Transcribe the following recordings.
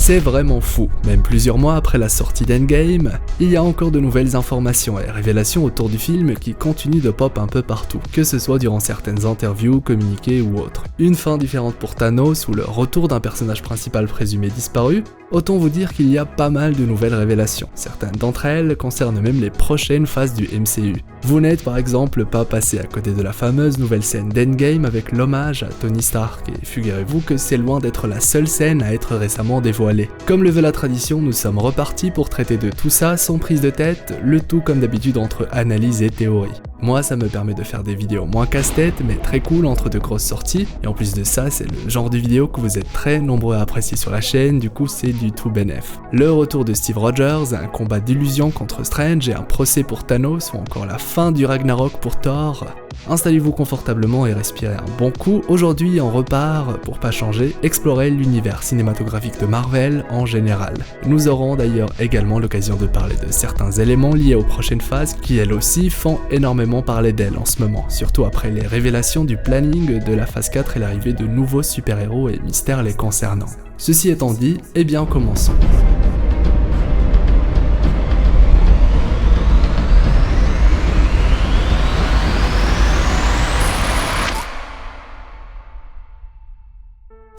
C'est vraiment fou, même plusieurs mois après la sortie d'Endgame, il y a encore de nouvelles informations et révélations autour du film qui continuent de pop un peu partout, que ce soit durant certaines interviews, communiqués ou autres. Une fin différente pour Thanos ou le retour d'un personnage principal présumé disparu, autant vous dire qu'il y a pas mal de nouvelles révélations. Certaines d'entre elles concernent même les prochaines phases du MCU. Vous n'êtes par exemple pas passé à côté de la fameuse nouvelle scène d'Endgame avec l'hommage à Tony Stark, et figurez-vous que c'est loin d'être la seule scène à être récemment dévoilée. Comme le veut la tradition, nous sommes repartis pour traiter de tout ça sans prise de tête, le tout comme d'habitude entre analyse et théorie. Moi, ça me permet de faire des vidéos moins casse-tête, mais très cool entre de grosses sorties, et en plus de ça, c'est le genre de vidéo que vous êtes très nombreux à apprécier sur la chaîne, du coup c'est du tout bénef. Le retour de Steve Rogers, un combat d'illusion contre Strange et un procès pour Thanos, ou encore la fin du Ragnarok pour Thor. Installez-vous confortablement et respirez un bon coup. Aujourd'hui, on repart, pour pas changer, explorer l'univers cinématographique de Marvel en général. Nous aurons d'ailleurs également l'occasion de parler de certains éléments liés aux prochaines phases qui elles aussi font énormément parler d'elles en ce moment, surtout après les révélations du planning de la phase 4 et l'arrivée de nouveaux super-héros et mystères les concernant. Ceci étant dit, eh bien commençons.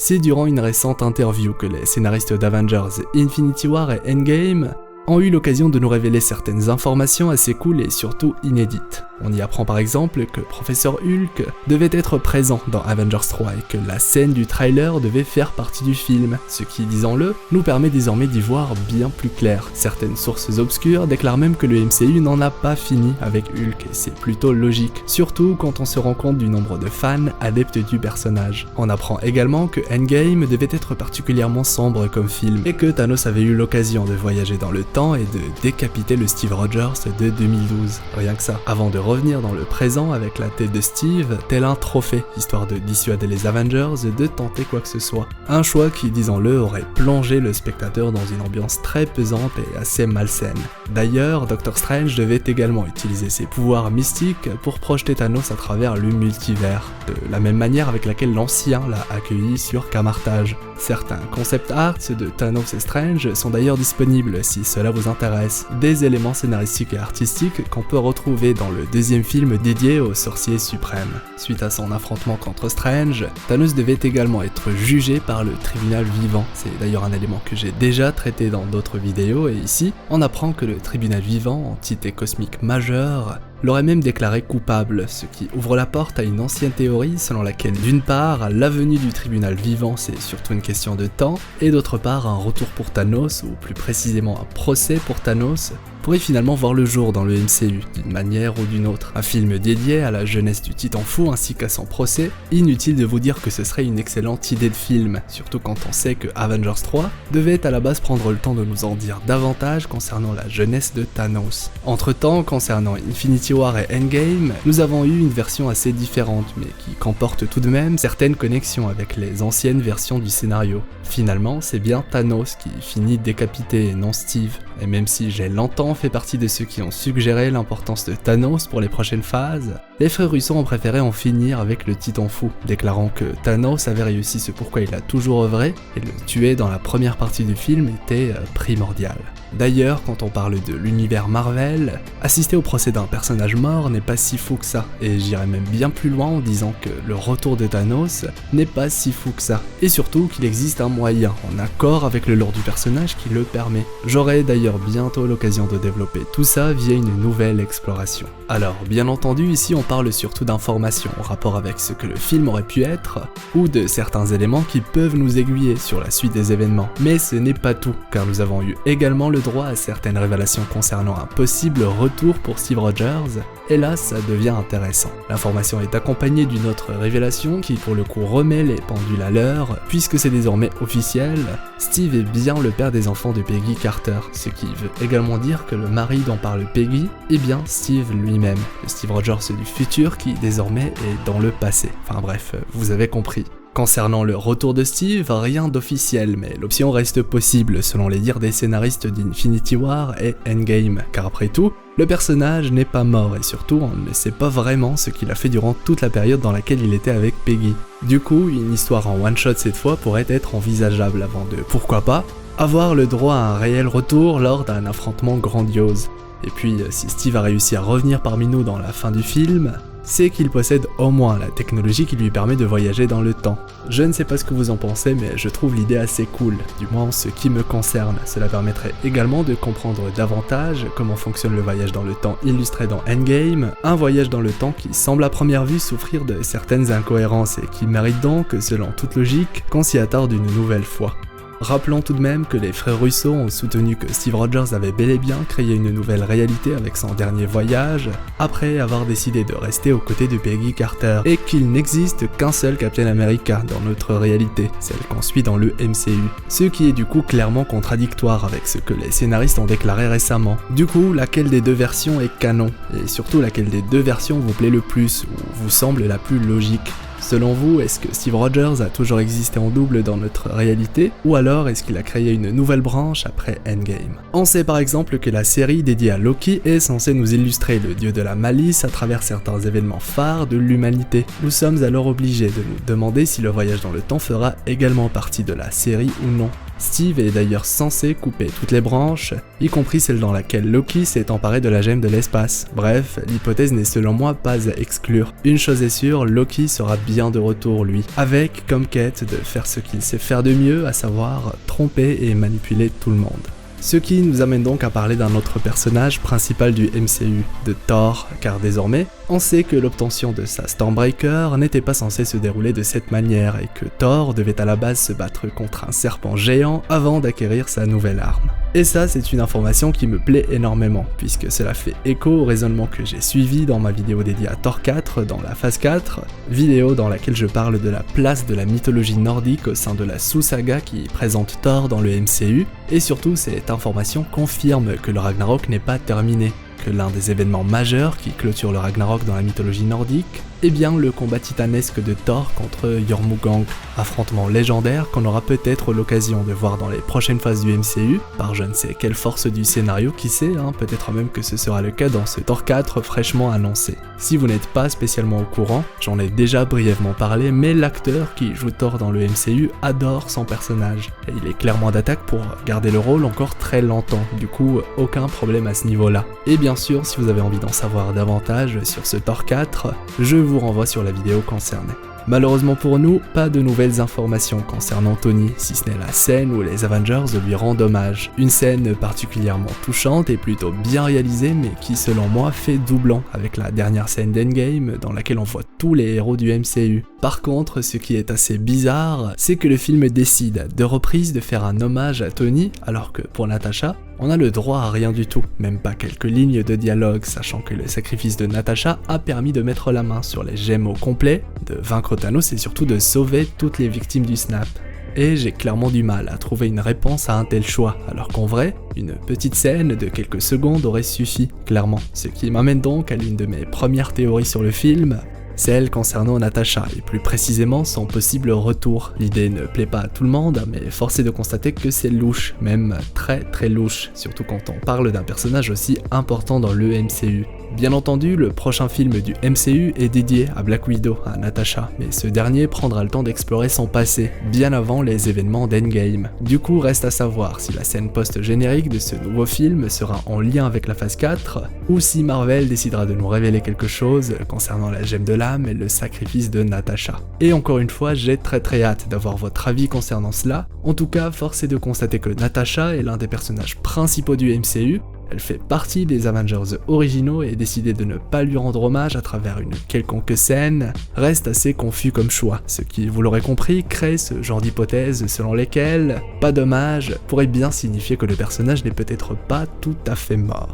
C'est durant une récente interview que les scénaristes d'Avengers Infinity War et Endgame ont eu l'occasion de nous révéler certaines informations assez cool et surtout inédites. On y apprend par exemple que Professeur Hulk devait être présent dans Avengers 3 et que la scène du trailer devait faire partie du film, ce qui, disons-le, nous permet désormais d'y voir bien plus clair. Certaines sources obscures déclarent même que le MCU n'en a pas fini avec Hulk, et c'est plutôt logique, surtout quand on se rend compte du nombre de fans adeptes du personnage. On apprend également que Endgame devait être particulièrement sombre comme film, et que Thanos avait eu l'occasion de voyager dans le temps et de décapiter le Steve Rogers de 2012, rien que ça, avant de revenir dans le présent avec la tête de Steve, tel un trophée, histoire de dissuader les Avengers de tenter quoi que ce soit. Un choix qui, disons-le, aurait plongé le spectateur dans une ambiance très pesante et assez malsaine. D'ailleurs, Doctor Strange devait également utiliser ses pouvoirs mystiques pour projeter Thanos à travers le multivers, de la même manière avec laquelle l'ancien l'a accueilli sur Camartage. Certains concept arts de Thanos et Strange sont d'ailleurs disponibles si cela vous intéresse, des éléments scénaristiques et artistiques qu'on peut retrouver dans le deuxième film dédié au sorcier suprême. Suite à son affrontement contre Strange, Thanos devait également être jugé par le tribunal vivant. C'est d'ailleurs un élément que j'ai déjà traité dans d'autres vidéos, et ici, on apprend que le tribunal vivant, entité cosmique majeure, l'aurait même déclaré coupable, ce qui ouvre la porte à une ancienne théorie selon laquelle d'une part, la venue du tribunal vivant c'est surtout une question de temps, et d'autre part un retour pour Thanos, ou plus précisément un procès pour Thanos, pourrait finalement voir le jour dans le MCU, d'une manière ou d'une autre. Un film dédié à la jeunesse du Titan Fou ainsi qu'à son procès, inutile de vous dire que ce serait une excellente idée de film, surtout quand on sait que Avengers 3 devait à la base prendre le temps de nous en dire davantage concernant la jeunesse de Thanos. Entre temps, concernant Infinity War et Endgame, nous avons eu une version assez différente, mais qui comporte tout de même certaines connexions avec les anciennes versions du scénario. Finalement, c'est bien Thanos qui finit décapité et non Steve, et même si j'ai longtemps fait partie de ceux qui ont suggéré l'importance de Thanos pour les prochaines phases, les frères Russo ont préféré en finir avec le Titan Fou, déclarant que Thanos avait réussi ce pourquoi il a toujours œuvré, et le tuer dans la première partie du film était primordial. D'ailleurs, quand on parle de l'univers Marvel, assister au procès d'un personnage mort n'est pas si fou que ça, et j'irais même bien plus loin en disant que le retour de Thanos n'est pas si fou que ça, et surtout qu'il existe un moyen, en accord avec le lore du personnage qui le permet. J'aurai d'ailleurs bientôt l'occasion de développer tout ça via une nouvelle exploration. Alors, bien entendu, ici on parle surtout d'informations en rapport avec ce que le film aurait pu être, ou de certains éléments qui peuvent nous aiguiller sur la suite des événements. Mais ce n'est pas tout, car nous avons eu également le droit à certaines révélations concernant un possible retour pour Steve Rogers, et là ça devient intéressant. L'information est accompagnée d'une autre révélation qui pour le coup remet les pendules à l'heure, puisque c'est désormais officiel, Steve est bien le père des enfants de Peggy Carter, ce qui veut également dire que le mari dont parle Peggy est bien Steve lui-même, le Steve Rogers du futur qui désormais est dans le passé. Enfin bref, vous avez compris. Concernant le retour de Steve, rien d'officiel, mais l'option reste possible selon les dires des scénaristes d'Infinity War et Endgame, car après tout, le personnage n'est pas mort et surtout on ne sait pas vraiment ce qu'il a fait durant toute la période dans laquelle il était avec Peggy. Du coup, une histoire en one-shot cette fois pourrait être envisageable avant de, pourquoi pas, avoir le droit à un réel retour lors d'un affrontement grandiose. Et puis, si Steve a réussi à revenir parmi nous dans la fin du film, c'est qu'il possède au moins la technologie qui lui permet de voyager dans le temps. Je ne sais pas ce que vous en pensez, mais je trouve l'idée assez cool, du moins en ce qui me concerne. Cela permettrait également de comprendre davantage comment fonctionne le voyage dans le temps illustré dans Endgame, un voyage dans le temps qui semble à première vue souffrir de certaines incohérences et qui mérite donc, selon toute logique, qu'on s'y attarde une nouvelle fois. Rappelons tout de même que les frères Russo ont soutenu que Steve Rogers avait bel et bien créé une nouvelle réalité avec son dernier voyage, après avoir décidé de rester aux côtés de Peggy Carter, et qu'il n'existe qu'un seul Captain America dans notre réalité, celle qu'on suit dans le MCU. Ce qui est du coup clairement contradictoire avec ce que les scénaristes ont déclaré récemment. Du coup, laquelle des deux versions est canon, et surtout laquelle des deux versions vous plaît le plus, ou vous semble la plus logique? Selon vous, est-ce que Steve Rogers a toujours existé en double dans notre réalité, ou alors est-ce qu'il a créé une nouvelle branche après Endgame? On sait par exemple que la série dédiée à Loki est censée nous illustrer le dieu de la malice à travers certains événements phares de l'humanité. Nous sommes alors obligés de nous demander si le voyage dans le temps fera également partie de la série ou non. Steve est d'ailleurs censé couper toutes les branches, y compris celle dans laquelle Loki s'est emparé de la gemme de l'espace. Bref, l'hypothèse n'est selon moi pas à exclure. Une chose est sûre, Loki sera bien de retour lui, avec comme quête de faire ce qu'il sait faire de mieux, à savoir tromper et manipuler tout le monde. Ce qui nous amène donc à parler d'un autre personnage principal du MCU, de Thor, car désormais, on sait que l'obtention de sa Stormbreaker n'était pas censée se dérouler de cette manière et que Thor devait à la base se battre contre un serpent géant avant d'acquérir sa nouvelle arme. Et ça, c'est une information qui me plaît énormément, puisque cela fait écho au raisonnement que j'ai suivi dans ma vidéo dédiée à Thor 4 dans la phase 4, vidéo dans laquelle je parle de la place de la mythologie nordique au sein de la sous-saga qui présente Thor dans le MCU, et surtout cette information confirme que le Ragnarok n'est pas terminé, que l'un des événements majeurs qui clôture le Ragnarok dans la mythologie nordique est bien le combat titanesque de Thor contre Jormungandr, affrontement légendaire qu'on aura peut-être l'occasion de voir dans les prochaines phases du MCU, par je ne sais quelle force du scénario, qui sait, peut-être même que ce sera le cas dans ce Thor 4 fraîchement annoncé. Si vous n'êtes pas spécialement au courant, j'en ai déjà brièvement parlé, mais l'acteur qui joue Thor dans le MCU adore son personnage, et il est clairement d'attaque pour garder le rôle encore très longtemps, du coup aucun problème à ce niveau-là. Et bien sûr, si vous avez envie d'en savoir davantage sur ce Thor 4, je vous renvoie sur la vidéo concernée. Malheureusement pour nous, pas de nouvelles informations concernant Tony, si ce n'est la scène où les Avengers lui rendent hommage. Une scène particulièrement touchante et plutôt bien réalisée, mais qui selon moi fait doublon avec la dernière scène d'Endgame dans laquelle on voit tous les héros du MCU. Par contre, ce qui est assez bizarre, c'est que le film décide à deux reprises de faire un hommage à Tony, alors que pour Natasha, on a le droit à rien du tout, même pas quelques lignes de dialogue, sachant que le sacrifice de Natasha a permis de mettre la main sur les gemmes au complet, de vaincre Thanos et surtout de sauver toutes les victimes du snap. Et j'ai clairement du mal à trouver une réponse à un tel choix, alors qu'en vrai, une petite scène de quelques secondes aurait suffi, clairement. Ce qui m'amène donc à l'une de mes premières théories sur le film, celle concernant Natasha, et plus précisément son possible retour. L'idée ne plaît pas à tout le monde, mais force est de constater que c'est louche, même très très louche, surtout quand on parle d'un personnage aussi important dans le MCU. Bien entendu, le prochain film du MCU est dédié à Black Widow, à Natasha, mais ce dernier prendra le temps d'explorer son passé, bien avant les événements d'Endgame. Du coup, reste à savoir si la scène post-générique de ce nouveau film sera en lien avec la phase 4, ou si Marvel décidera de nous révéler quelque chose concernant la gemme de l'âme et le sacrifice de Natasha. Et encore une fois, j'ai très hâte d'avoir votre avis concernant cela. En tout cas, force est de constater que Natasha est l'un des personnages principaux du MCU. Elle fait partie des Avengers originaux et décider de ne pas lui rendre hommage à travers une quelconque scène reste assez confus comme choix, ce qui, vous l'aurez compris, crée ce genre d'hypothèse selon lesquelles pas d'hommage pourrait bien signifier que le personnage n'est peut-être pas tout à fait mort.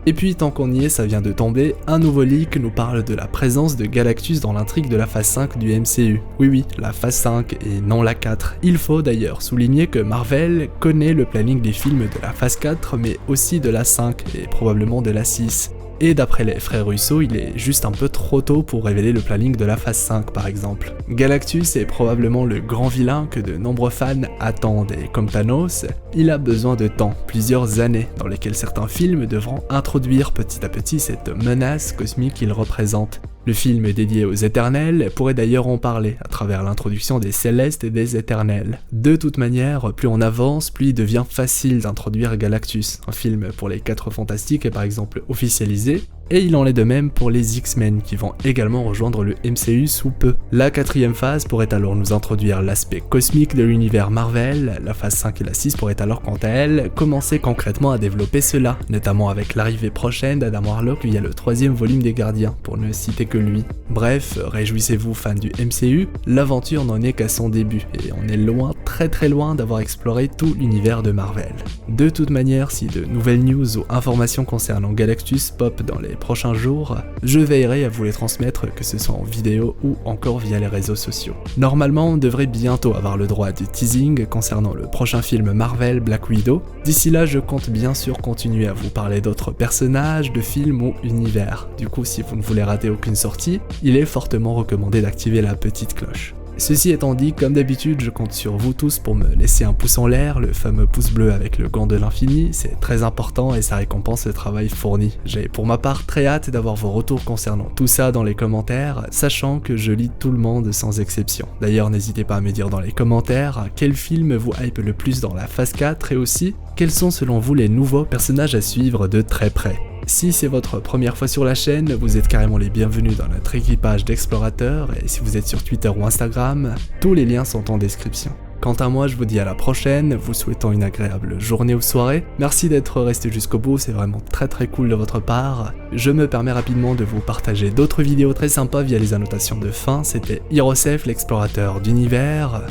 Et puis tant qu'on y est, ça vient de tomber, un nouveau leak nous parle de la présence de Galactus dans l'intrigue de la phase 5 du MCU. Oui, la phase 5 et non la 4. Il faut d'ailleurs souligner que Marvel connaît le planning des films de la phase 4 mais aussi de la 5 et probablement de la 6. Et d'après les frères Russo, il est juste un peu trop tôt pour révéler le planning de la phase 5 par exemple. Galactus est probablement le grand vilain que de nombreux fans attendent et comme Thanos, il a besoin de temps, plusieurs années, dans lesquelles certains films devront introduire petit à petit cette menace cosmique qu'il représente. Le film dédié aux Éternels pourrait d'ailleurs en parler, à travers l'introduction des Célestes et des Éternels. De toute manière, plus on avance, plus il devient facile d'introduire Galactus. Un film pour les 4 Fantastiques est par exemple officialisé, et il en est de même pour les X-Men qui vont également rejoindre le MCU sous peu. La 4e phase pourrait alors nous introduire l'aspect cosmique de l'univers Marvel, la phase 5 et la 6 pourraient alors quant à elles commencer concrètement à développer cela, notamment avec l'arrivée prochaine d'Adam Warlock via le 3e volume des Gardiens, pour ne citer que lui. Bref, réjouissez-vous fans du MCU, l'aventure n'en est qu'à son début, et on est loin, très loin d'avoir exploré tout l'univers de Marvel. De toute manière, si de nouvelles news ou informations concernant Galactus pop dans les prochains jours, je veillerai à vous les transmettre, que ce soit en vidéo ou encore via les réseaux sociaux. Normalement, on devrait bientôt avoir le droit du teasing concernant le prochain film Marvel Black Widow. D'ici là, je compte bien sûr continuer à vous parler d'autres personnages, de films ou univers. Du coup, si vous ne voulez rater aucune sortie, il est fortement recommandé d'activer la petite cloche. Ceci étant dit, comme d'habitude, je compte sur vous tous pour me laisser un pouce en l'air, le fameux pouce bleu avec le gant de l'infini, c'est très important et ça récompense le travail fourni. J'ai pour ma part très hâte d'avoir vos retours concernant tout ça dans les commentaires, sachant que je lis tout le monde sans exception. D'ailleurs, n'hésitez pas à me dire dans les commentaires quel film vous hype le plus dans la phase 4 et aussi quels sont selon vous les nouveaux personnages à suivre de très près. Si c'est votre première fois sur la chaîne, vous êtes carrément les bienvenus dans notre équipage d'explorateurs, et si vous êtes sur Twitter ou Instagram, tous les liens sont en description. Quant à moi, je vous dis à la prochaine, vous souhaitant une agréable journée ou soirée. Merci d'être resté jusqu'au bout, c'est vraiment très cool de votre part. Je me permets rapidement de vous partager d'autres vidéos très sympas via les annotations de fin. C'était Hirosef, l'explorateur d'univers,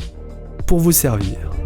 pour vous servir.